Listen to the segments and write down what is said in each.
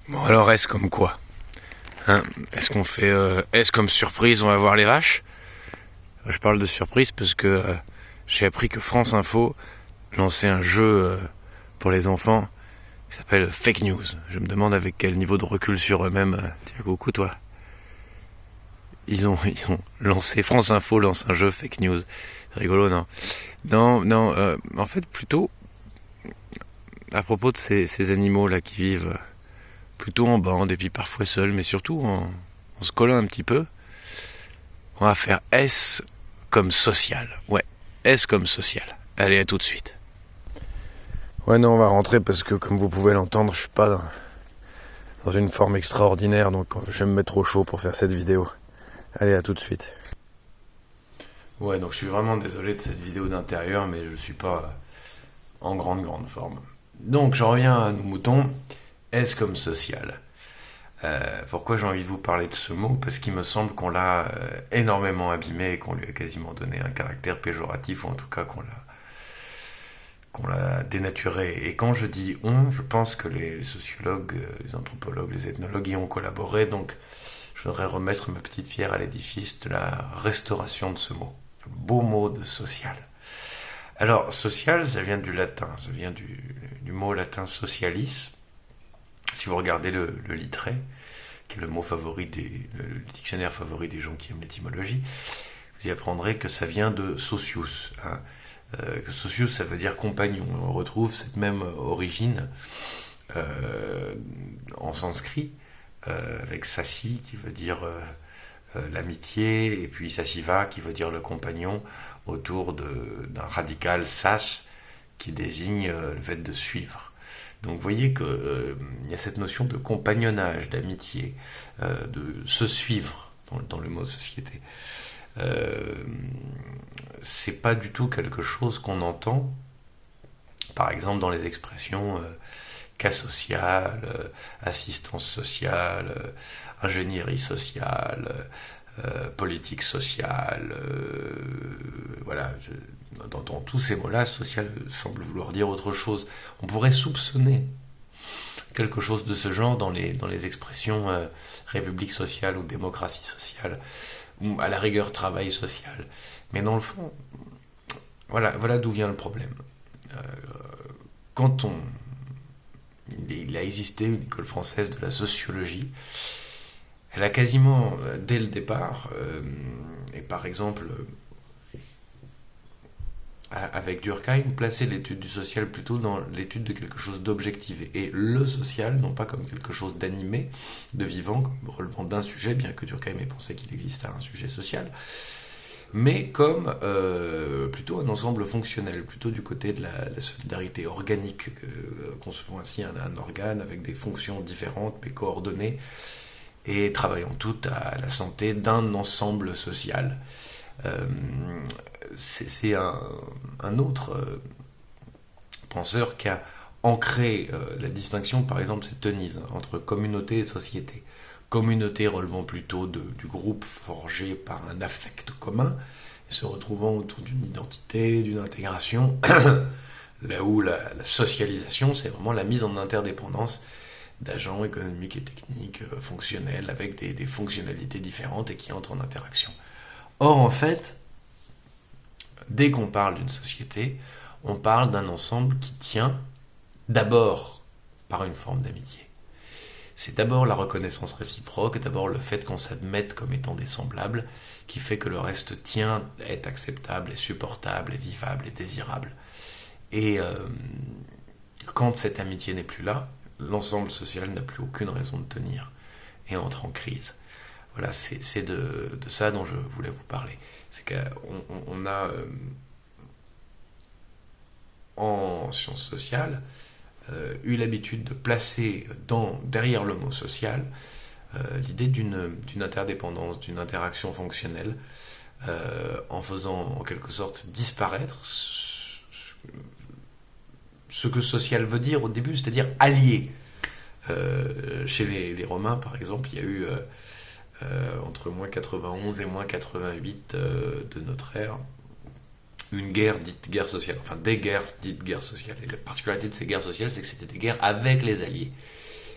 Bon alors S comme quoi, hein? Est-ce qu'on fait S comme surprise, on va voir les vaches? Je parle de surprise parce que j'ai appris que France Info lançait un jeu pour les enfants qui s'appelle Fake News. Je me demande avec quel niveau de recul sur eux-mêmes. Tiens, coucou toi. Ils ont lancé, France Info lance un jeu Fake News. C'est rigolo, non? Non, en fait plutôt à propos de ces animaux là qui vivent plutôt en bande et puis parfois seuls, mais surtout en se collant un petit peu. On va faire S comme social. Ouais, S comme social. Allez, à tout de suite. Ouais, non, on va rentrer parce que, comme vous pouvez l'entendre, je suis pas dans une forme extraordinaire, donc je vais me mettre au chaud pour faire cette vidéo. Allez, à tout de suite. Ouais, donc je suis vraiment désolé de cette vidéo d'intérieur, mais je suis pas en grande forme. Donc, j'en reviens à nos moutons. S comme social. Pourquoi j'ai envie de vous parler de ce mot? Parce qu'il me semble qu'on l'a énormément abîmé et qu'on lui a quasiment donné un caractère péjoratif, ou en tout cas qu'on l'a dénaturé. Et quand je dis on, je pense que les sociologues, les anthropologues, les ethnologues y ont collaboré, donc je voudrais remettre ma petite pierre à l'édifice de la restauration de ce mot. Le beau mot de social. Alors, social, ça vient du latin, ça vient du mot latin socialis. Si vous regardez le Littré, qui est le mot favori le dictionnaire favori des gens qui aiment l'étymologie, vous y apprendrez que ça vient de socius. Hein. Que socius, ça veut dire compagnon. On retrouve cette même origine en sanskrit, avec sasi qui veut dire l'amitié, et puis sasiva qui veut dire le compagnon, autour d'un radical sas qui désigne le fait de suivre. Donc vous voyez qu'il y a cette notion de compagnonnage, d'amitié, de se suivre dans le mot société. C'est pas du tout quelque chose qu'on entend, par exemple dans les expressions cas social, assistance sociale, ingénierie sociale, politique sociale, voilà. Dans tous ces mots-là, social semble vouloir dire autre chose. On pourrait soupçonner quelque chose de ce genre dans les expressions république sociale ou démocratie sociale, ou à la rigueur travail social. Mais dans le fond, voilà d'où vient le problème. Quand il a existé une école française de la sociologie, elle a quasiment, dès le départ, et par exemple avec Durkheim, placé l'étude du social plutôt dans l'étude de quelque chose d'objectivé. Et le social, non pas comme quelque chose d'animé, de vivant, comme relevant d'un sujet, bien que Durkheim ait pensé qu'il existait un sujet social, mais comme plutôt un ensemble fonctionnel, plutôt du côté de la solidarité organique, concevant ainsi un organe avec des fonctions différentes mais coordonnées, et travaillant toutes à la santé d'un ensemble social. C'est un autre penseur qui a ancré la distinction, par exemple, c'est Denise, entre communauté et société. Communauté relevant plutôt du groupe forgé par un affect commun, et se retrouvant autour d'une identité, d'une intégration, là où la socialisation, c'est vraiment la mise en interdépendance d'agents économiques et techniques fonctionnels avec des fonctionnalités différentes et qui entrent en interaction. Or, en fait, dès qu'on parle d'une société, on parle d'un ensemble qui tient d'abord par une forme d'amitié. C'est d'abord la reconnaissance réciproque, d'abord le fait qu'on s'admette comme étant des semblables, qui fait que le reste tient, est acceptable, est supportable, est vivable, est désirable. Et quand cette amitié n'est plus là, l'ensemble social n'a plus aucune raison de tenir et entre en crise. Voilà, c'est de ça dont je voulais vous parler. C'est qu'on a en sciences sociales eu l'habitude de placer derrière le mot social l'idée d'une interdépendance, d'une interaction fonctionnelle, en faisant en quelque sorte disparaître ce que social veut dire au début, c'est-à-dire allié. Chez les Romains, par exemple, il y a eu entre moins 91 et moins 88 de notre ère, une guerre dite guerre sociale, enfin des guerres dites guerres sociales. Et la particularité de ces guerres sociales, c'est que c'était des guerres avec les alliés.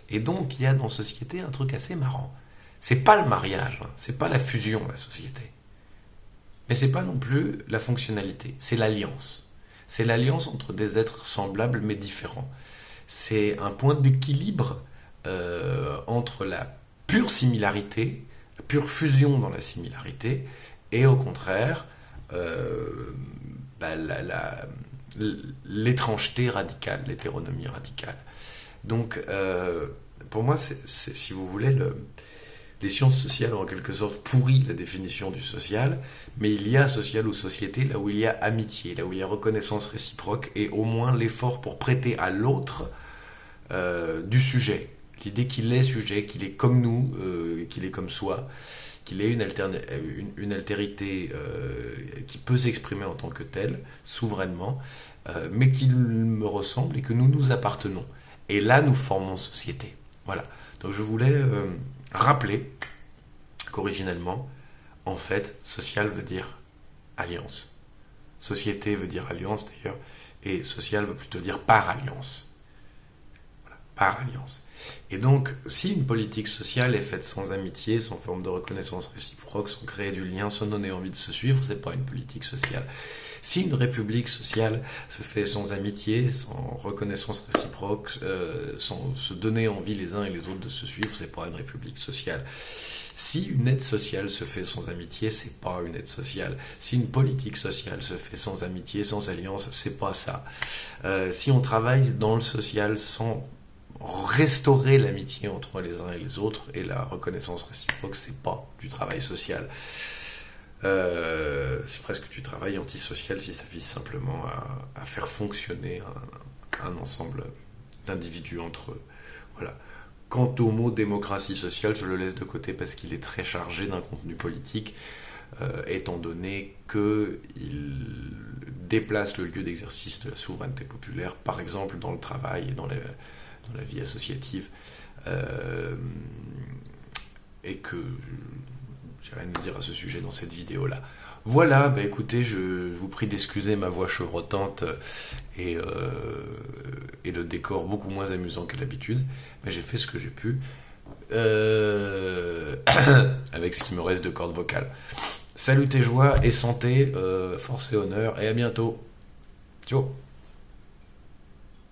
Et donc, il y a dans la société un truc assez marrant. C'est pas le mariage, hein, c'est pas la fusion, la société. Mais c'est pas non plus la fonctionnalité, c'est l'alliance. C'est l'alliance entre des êtres semblables mais différents. C'est un point d'équilibre entre la pure similarité, la pure fusion dans la similarité, et au contraire, bah, l'étrangeté radicale, l'hétéronomie radicale. Donc, pour moi, si vous voulez, les sciences sociales ont en quelque sorte pourri la définition du social, mais il y a social ou société là où il y a amitié, là où il y a reconnaissance réciproque et au moins l'effort pour prêter à l'autre du sujet. L'idée qu'il est sujet, qu'il est comme nous, qu'il est comme soi, qu'il ait une altérité qui peut s'exprimer en tant que telle, souverainement, mais qu'il me ressemble et que nous nous appartenons. Et là, nous formons société. Voilà. Donc je voulais rappeler qu'originellement, en fait, social veut dire alliance. Société veut dire alliance d'ailleurs, et social veut plutôt dire par alliance. Voilà, par alliance. Et donc, si une politique sociale est faite sans amitié, sans forme de reconnaissance réciproque, sans créer du lien, sans donner envie de se suivre, c'est pas une politique sociale. Si une république sociale se fait sans amitié, sans reconnaissance réciproque, sans se donner envie les uns et les autres de se suivre, c'est pas une république sociale. Si une aide sociale se fait sans amitié, c'est pas une aide sociale. Si une politique sociale se fait sans amitié, sans alliance, c'est pas ça. Si on travaille dans le social sans restaurer l'amitié entre les uns et les autres et la reconnaissance réciproque, c'est pas du travail social. C'est presque du travail antisocial si ça vise simplement à faire fonctionner un ensemble d'individus entre eux. Voilà. Quant au mot démocratie sociale, je le laisse de côté parce qu'il est très chargé d'un contenu politique, étant donné qu'il déplace le lieu d'exercice de la souveraineté populaire, par exemple dans le travail et dans la vie associative, et que j'ai rien à dire à ce sujet dans cette vidéo-là. Voilà, bah écoutez, je vous prie d'excuser ma voix chevrotante et le décor beaucoup moins amusant que d'habitude, mais j'ai fait ce que j'ai pu avec ce qui me reste de cordes vocales. Salut et joie et santé, force et honneur, et à bientôt. Ciao.